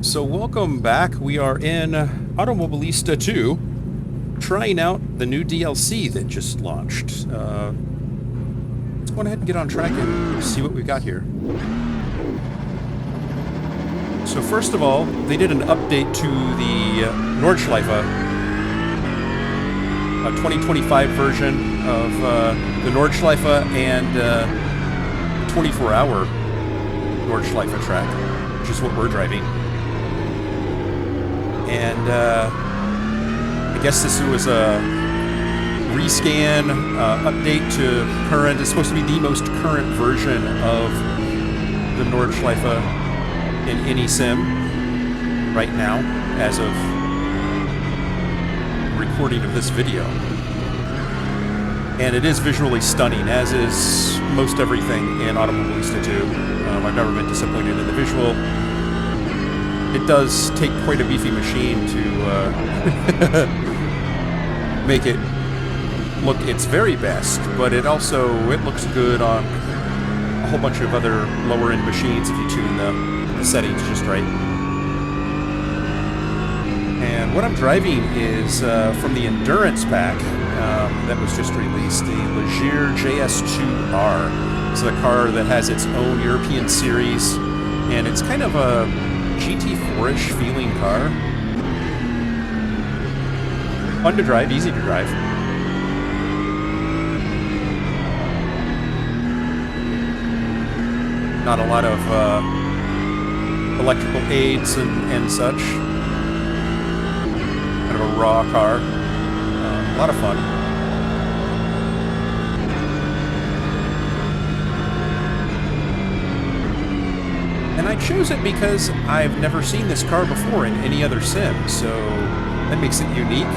So welcome back. We are in Automobilista 2, trying out the new DLC that just launched. Let's go ahead and get on track and see what we've got here. So first of all, they did an update to the Nordschleife, a 2025 version of the Nordschleife and 24-hour Nordschleife track, which is what we're driving. And I guess this was a rescan update to current. It's supposed to be the most current version of the Nordschleife in any sim right now, as of recording of this video. And it is visually stunning, as is most everything in Automobilista 2. I've never been disappointed in the visual. It does take quite a beefy machine to make it look its very best, but it looks good on a whole bunch of other lower-end machines if you tune the settings just right. And what I'm driving is from the Endurance pack that was just released, the Ligier JS2-R. It's a car that has its own European series, and it's kind of a GT4-ish feeling car. Fun to drive, easy to drive. Not a lot of electrical aids and such. Kind of a raw car. A lot of fun. And I chose it because I've never seen this car before in any other sim, so that makes it unique.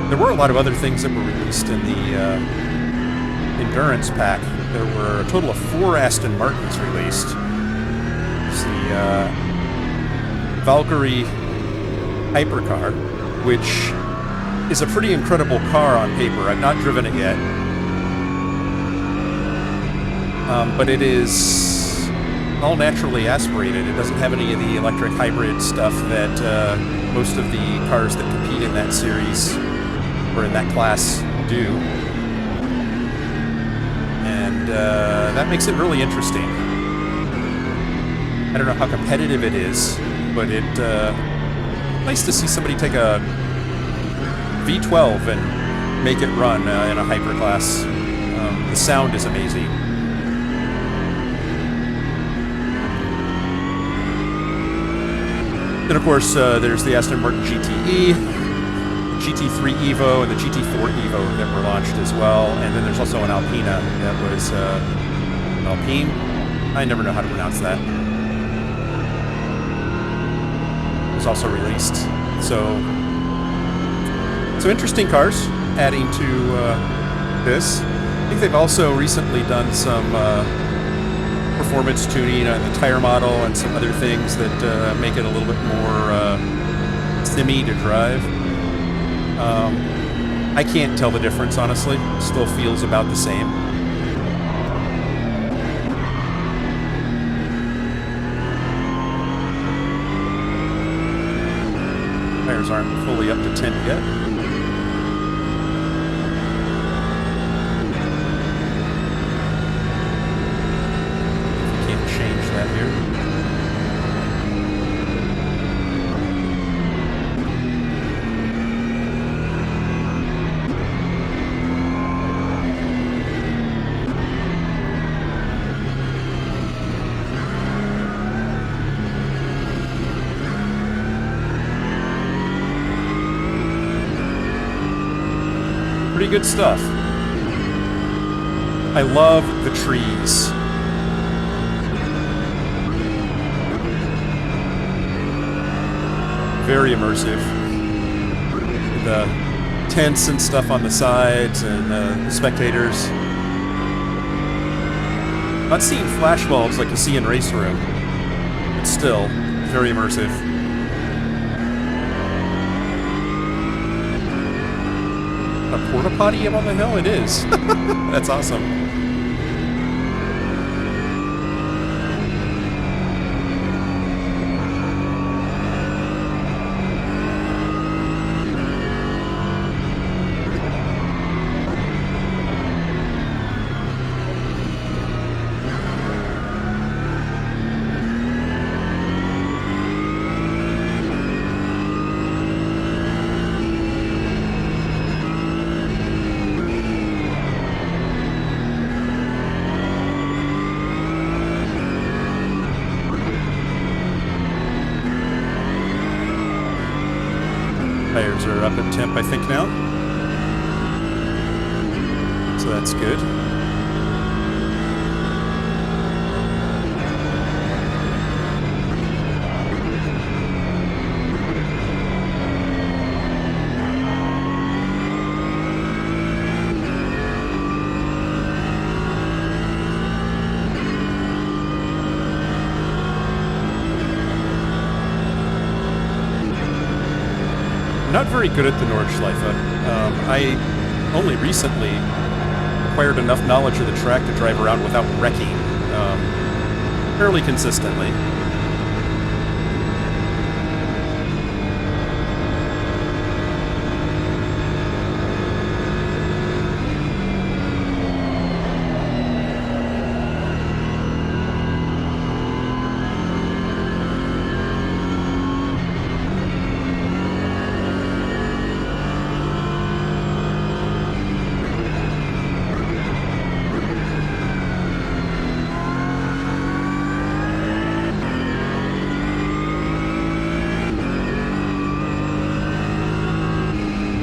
There were a lot of other things that were released in the Endurance pack. There were a total of 4 Aston Martins released. There's the Valkyrie hypercar, which is a pretty incredible car on paper. I've not driven it yet. But it is all naturally aspirated. It doesn't have any of the electric hybrid stuff that most of the cars that compete in that series or in that class do. And that makes it really interesting. I don't know how competitive it is, but it's nice to see somebody take a V12 and make it run in a hyperclass. The sound is amazing. Then, of course, there's the Aston Martin GTE, GT3 Evo, and the GT4 Evo that were launched as well. And then there's also an Alpine that was Alpine. I never know how to pronounce that. It was also released. So interesting cars adding to this. I think they've also recently done some performance tuning on the tire model and some other things that make it a little bit more simmy to drive. I can't tell the difference, honestly. It still feels about the same. Tires aren't fully up to 10 yet. Pretty good stuff. I love the trees. Very immersive. The tents and stuff on the sides and the spectators. Not seeing flashbulbs like you see in RaceRoom, but still very immersive. A porta potty up on the hill? It is. That's awesome. Tires are up at temp, I think, now. So that's good. Not very good at the Nordschleife. I only recently acquired enough knowledge of the track to drive around without wrecking fairly consistently.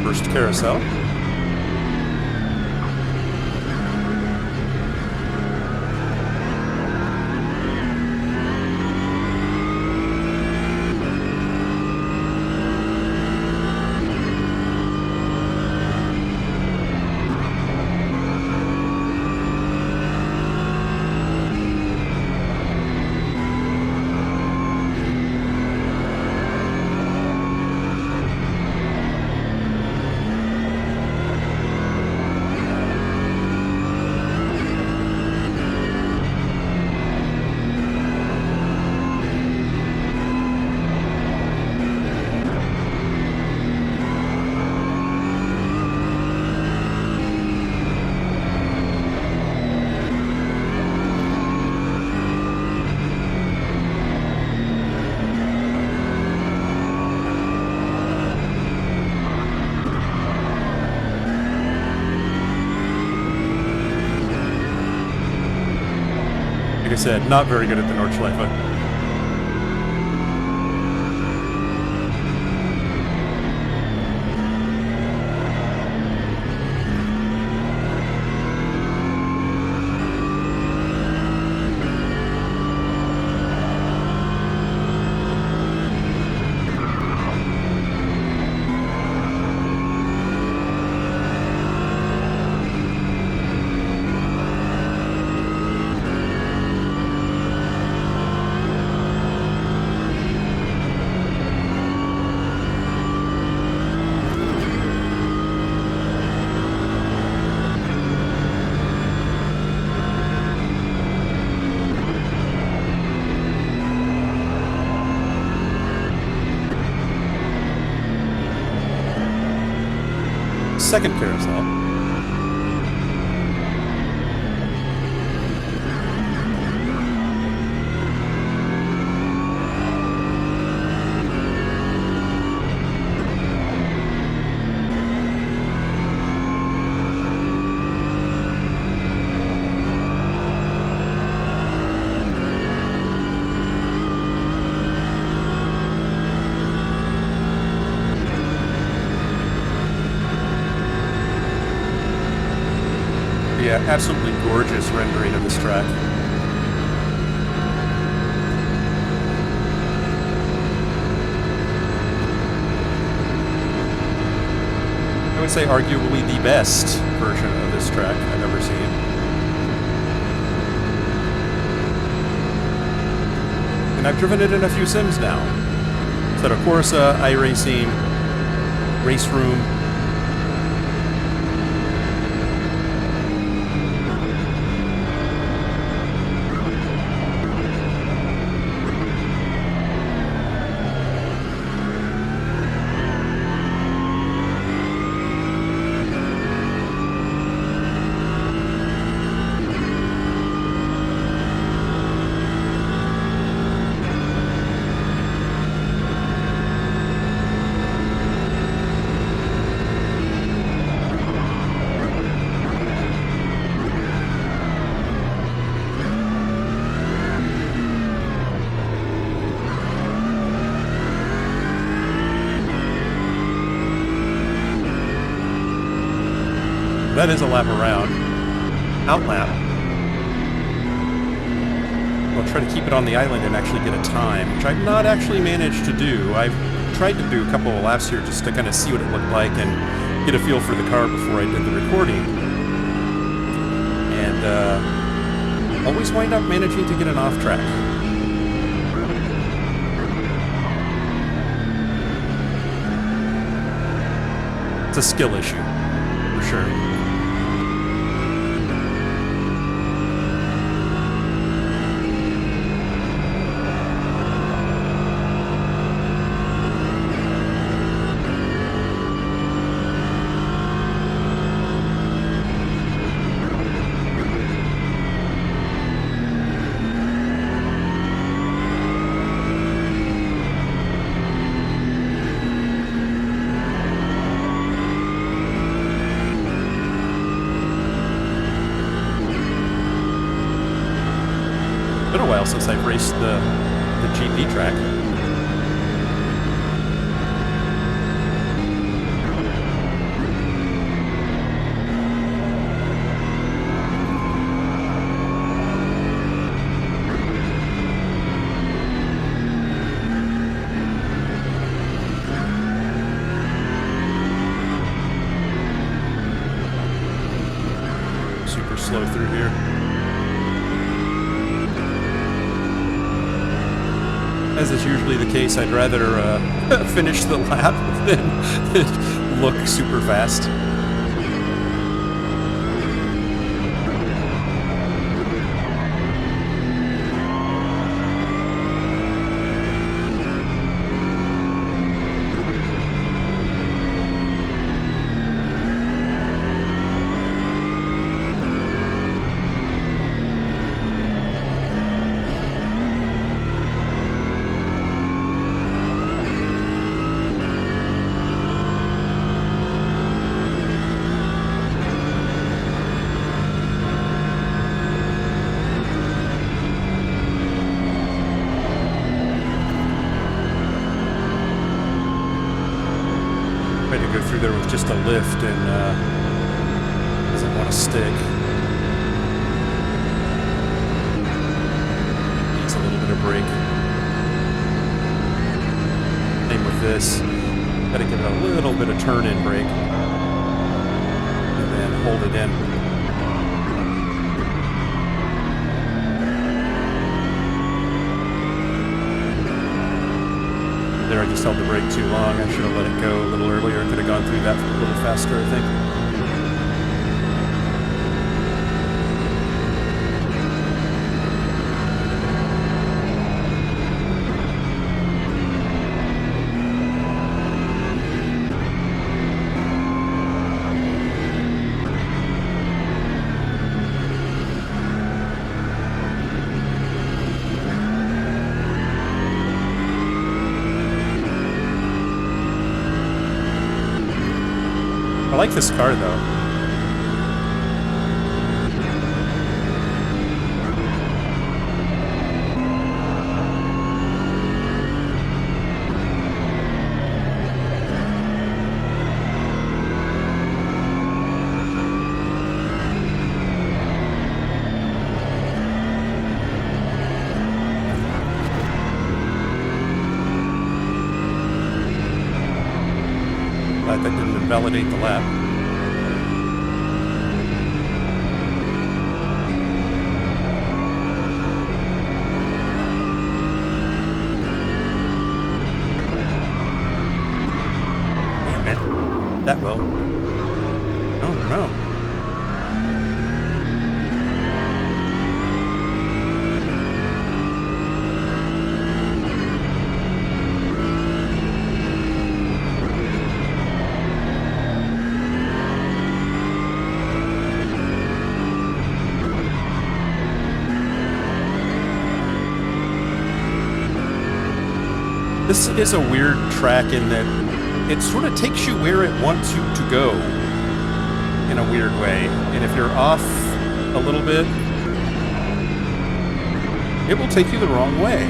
First carousel. Like I said, not very good at the Nordschleife. Second carousel. Yeah, absolutely gorgeous rendering of this track. I would say arguably the best version of this track I've ever seen. And I've driven it in a few sims now. Assetto Corsa, iRacing, RaceRoom. that is a lap around. Outlap. I'll try to keep it on the island and actually get a time, which I've not actually managed to do. I've tried to do a couple of laps here just to kind of see what it looked like and get a feel for the car before I did the recording. And always wind up managing to get an off track. It's a skill issue, for sure. Been a while since I've raced the GP track. Super slow through here. As is usually the case, I'd rather finish the lap than look super fast. Go through there with just a lift and doesn't want to stick. Needs a little bit of brake. Same with this. Gotta give it a little bit of turn-in brake. And then hold it in. There, I just held the brake too long. I should have let it go a little earlier. I could have gone through that a little faster, I think. I like this car, though. Glad that didn't invalidate the lap. That will. Oh no. This is a weird track in that it sort of takes you where it wants you to go in a weird way. And if you're off a little bit, it will take you the wrong way.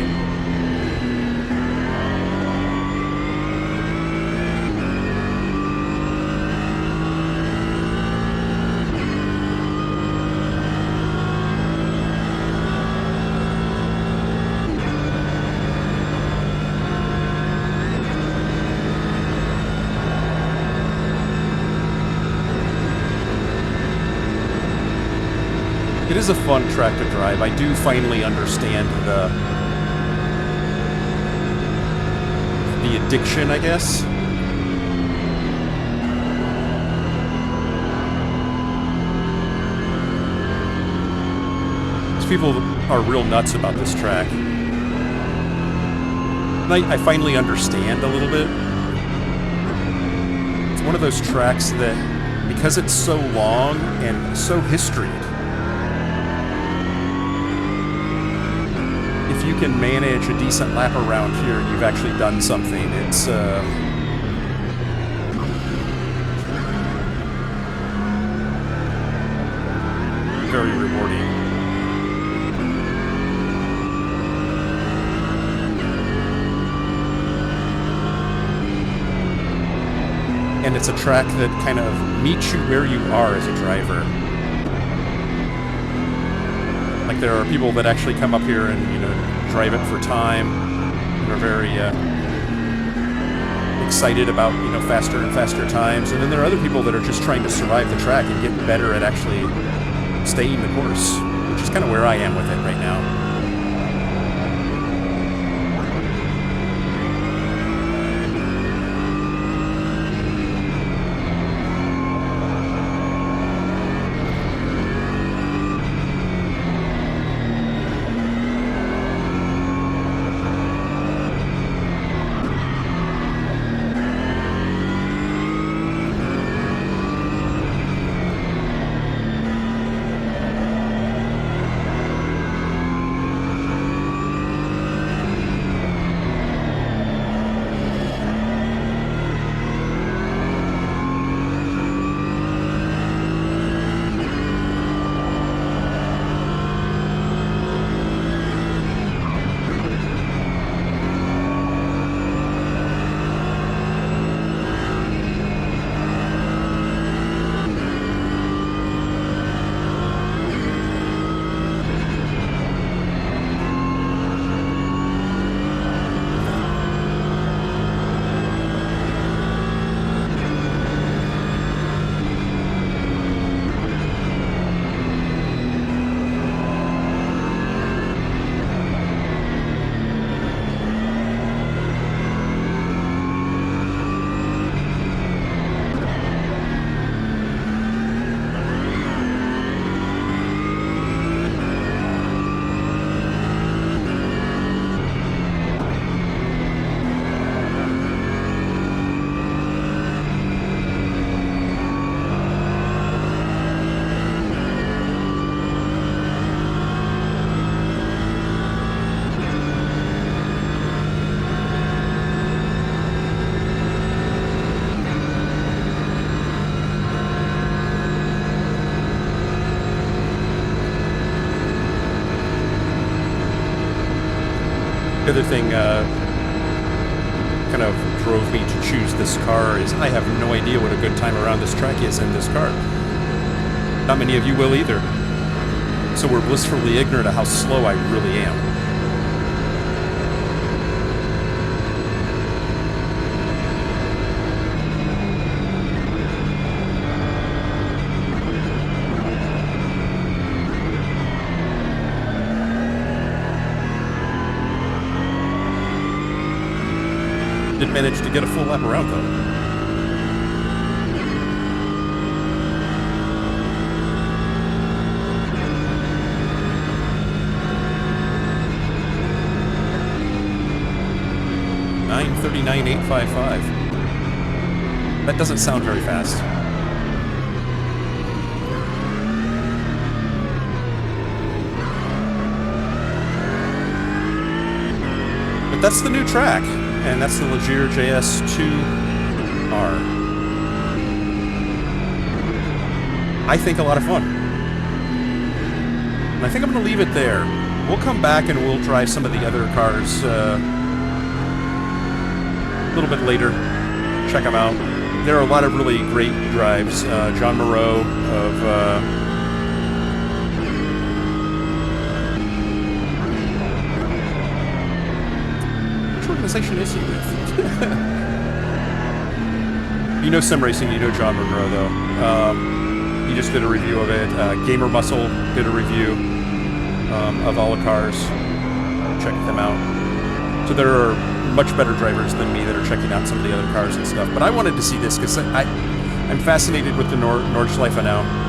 is a fun track to drive. I do finally understand the addiction, I guess. These people are real nuts about this track. I finally understand a little bit. It's one of those tracks that, because it's so long and so historied, if you can manage a decent lap around here, you've actually done something. It's very rewarding. And it's a track that kind of meets you where you are as a driver. Like, there are people that actually come up here and, you know, drive it for time and are very excited about, you know, faster and faster times. And then there are other people that are just trying to survive the track and get better at actually staying the course, which is kind of where I am with it right now. The other thing kind of drove me to choose this car is I have no idea what a good time around this track is in this car. Not many of you will either. So we're blissfully ignorant of how slow I really am. Did manage to get a full lap around though. .939.855. That doesn't sound very fast. But that's the new track. And that's the Ligier JS2-R. I think a lot of fun. And I think I'm going to leave it there. We'll come back and we'll drive some of the other cars a little bit later. Check them out. There are a lot of really great drives. John Moreau of... organization is he with? You know sim racing, you know John Monroe though. he just did a review of it. Gamer Muscle did a review of all the cars. Check them out. So there are much better drivers than me that are checking out some of the other cars and stuff. But I wanted to see this because I'm fascinated with the Nordschleife now.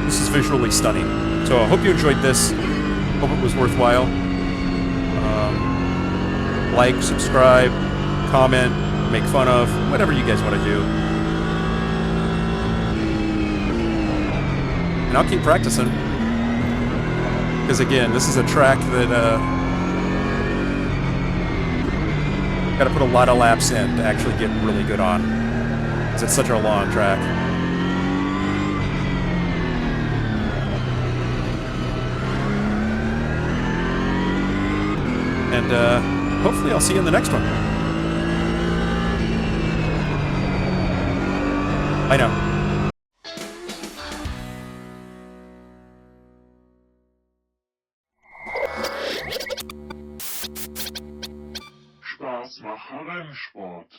This is visually stunning. So I hope you enjoyed this. Hope it was worthwhile. Like, subscribe, comment, make fun of, whatever you guys want to do. And I'll keep practicing. Because again, this is a track that got to put a lot of laps in to actually get really good on. Because it's such a long track. And hopefully I'll see you in the next one. Bye now. Spaß macht Rennsport.